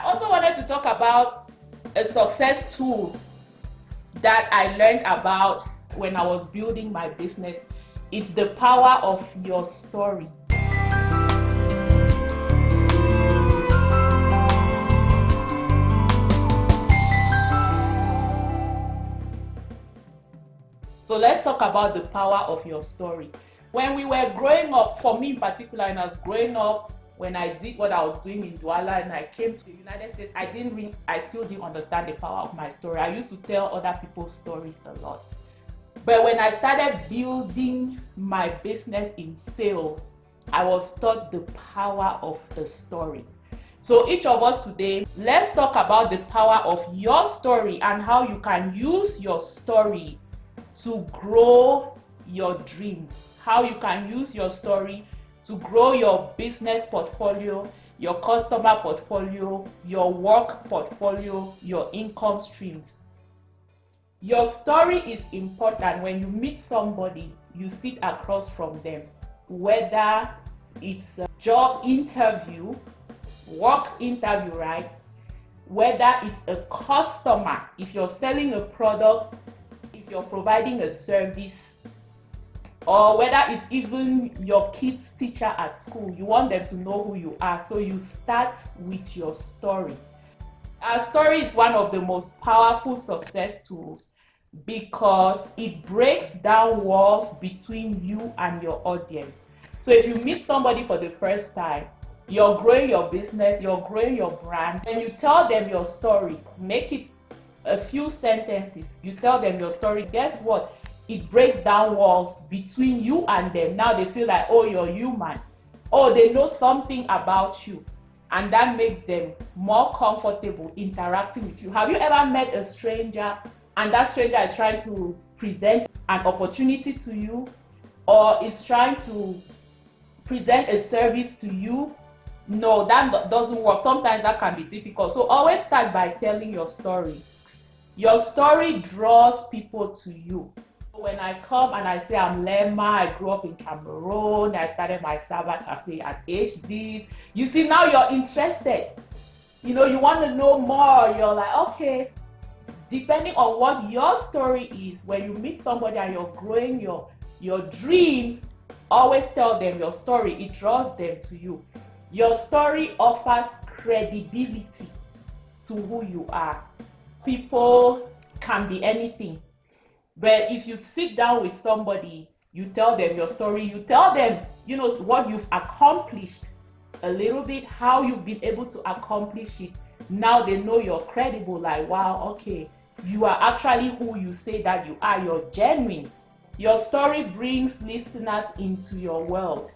also wanted to talk about a success tool that I learned about when I was building my business. It's the power of your story. So let's talk about the power of your story. When we were growing up, for me in particular, when I was growing up, when I did what I was doing in Douala and I came to the United States, I still didn't understand the power of my story. I used to tell other people's stories a lot. But when I started building my business in sales, I was taught the power of the story. So each of us today, let's talk about the power of your story and how you can use your story to grow your dream. How you can use your story to grow your business portfolio, your customer portfolio, your work portfolio, your income streams. Your story is important. When you meet somebody, you sit across from them, whether it's a job interview, work interview, right? Whether it's a customer, if you're selling a product, if you're providing a service, or whether it's even your kids' teacher at school, you want them to know who you are. So you start with your story. Our story is one of the most powerful success tools because it breaks down walls between you and your audience. So if you meet somebody for the first time, you're growing your business, you're growing your brand, and you tell them your story, make it a few sentences, you tell them your story, guess what? It breaks down walls between you and them. Now they feel like, oh, you're human. Oh, they know something about you. And that makes them more comfortable interacting with you. Have you ever met a stranger and that stranger is trying to present an opportunity to you or is trying to present a service to you? No, that doesn't work. Sometimes that can be difficult. So always start by telling your story. Your story draws people to you. When I come and I say I'm Lema, I grew up in Cameroon, I started my Cyber Cafe at age this, you see now you're interested. You know, you want to know more. You're like, okay, depending on what your story is, when you meet somebody and you're growing your dream, always tell them your story. It draws them to you. Your story offers credibility to who you are. People can be anything. But if you sit down with somebody, you tell them your story, you tell them, you know, what you've accomplished a little bit, how you've been able to accomplish it. Now they know you're credible, like, wow, okay, you are actually who you say that you are, you're genuine. Your story brings listeners into your world.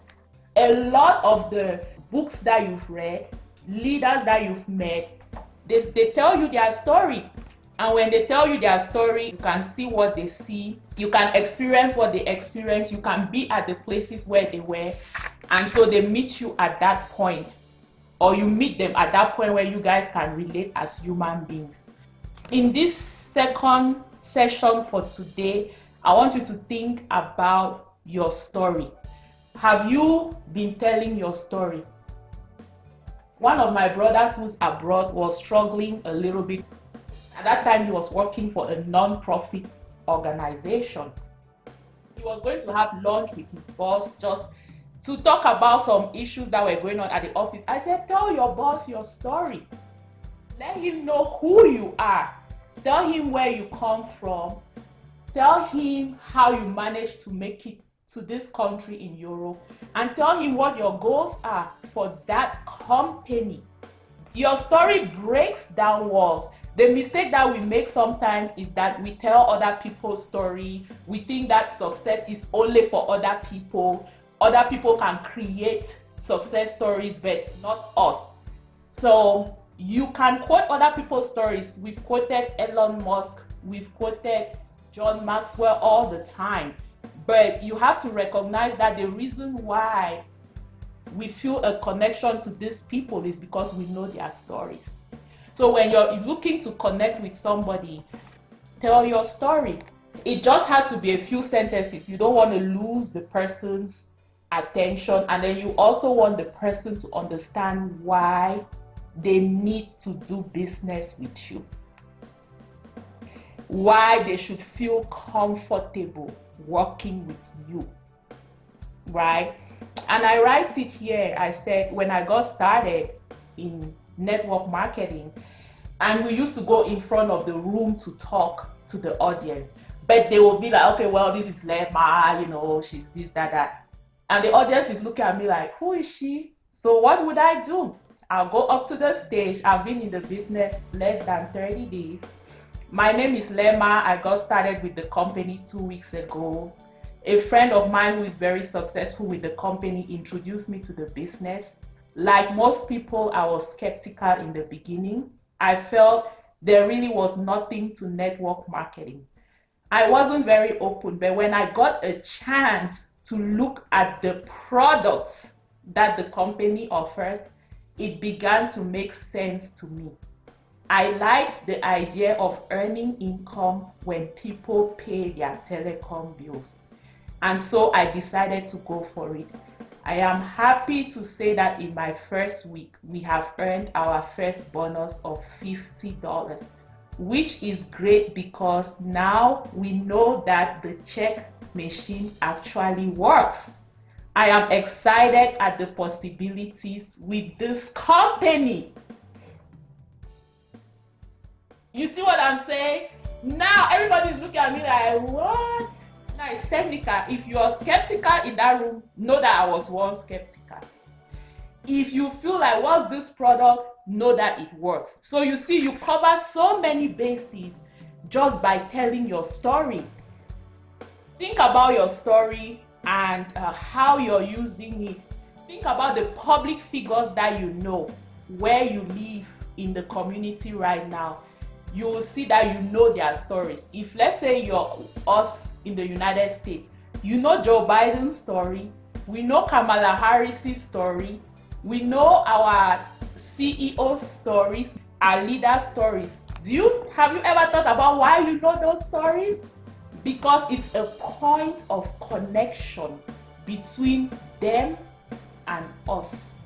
A lot of the books that you've read, leaders that you've met, they tell you their story. And when they tell you their story, you can see what they see, you can experience what they experience, you can be at the places where they were, and so they meet you at that point, or you meet them at that point where you guys can relate as human beings. In this second session for today, I want you to think about your story. Have you been telling your story? One of my brothers who's abroad was struggling a little bit. At that time, he was working for a non-profit organization. He was going to have lunch with his boss just to talk about some issues that were going on at the office. I said, tell your boss your story. Let him know who you are. Tell him where you come from. Tell him how you managed to make it to this country in Europe. And tell him what your goals are for that company. Your story breaks down walls. The mistake that we make sometimes is that we tell other people's story. We think that success is only for other people. Other people can create success stories, but not us. So you can quote other people's stories. We've quoted Elon Musk. We've quoted John Maxwell all the time. But you have to recognize that the reason why we feel a connection to these people is because we know their stories. So when you're looking to connect with somebody, tell your story. It just has to be a few sentences. You don't want to lose the person's attention, and then you also want the person to understand why they need to do business with you. Why they should feel comfortable working with you, right? And I write it here. I said, when I got started in network marketing, and we used to go in front of the room to talk to the audience, but they will be like, okay, well, this is Lema, you know, she's this, that. And the audience is looking at me like, who is she? So what would I do? I'll go up to the stage. I've been in the business less than 30 days. My name is Lema. I got started with the company 2 weeks ago. A friend of mine who is very successful with the company introduced me to the business. Like most people, I was skeptical in the beginning. I felt there really was nothing to network marketing. I wasn't very open, but when I got a chance to look at the products that the company offers, it began to make sense to me. I liked the idea of earning income when people pay their telecom bills. And so I decided to go for it. I am happy to say that in my first week, we have earned our first bonus of $50, which is great because now we know that the check machine actually works. I am excited at the possibilities with this company. You see what I'm saying? Now everybody's looking at me like, what? Now it's technical. If you are skeptical in that room, know that I was once skeptical. If you feel like, what's this product? Know that it works. So you see, you cover so many bases just by telling your story. Think about your story and how you're using it. Think about the public figures that you know, where you live in the community right now. You will see that you know their stories. If, let's say, you're us in the United States, you know Joe Biden's story, we know Kamala Harris's story, we know our CEO's stories, our leaders' stories. Have you ever thought about why you know those stories? Because it's a point of connection between them and us.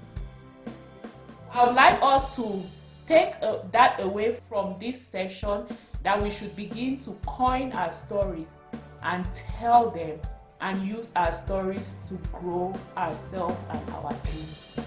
I would like us to take that away from this session, that we should begin to coin our stories and tell them and use our stories to grow ourselves and our teams.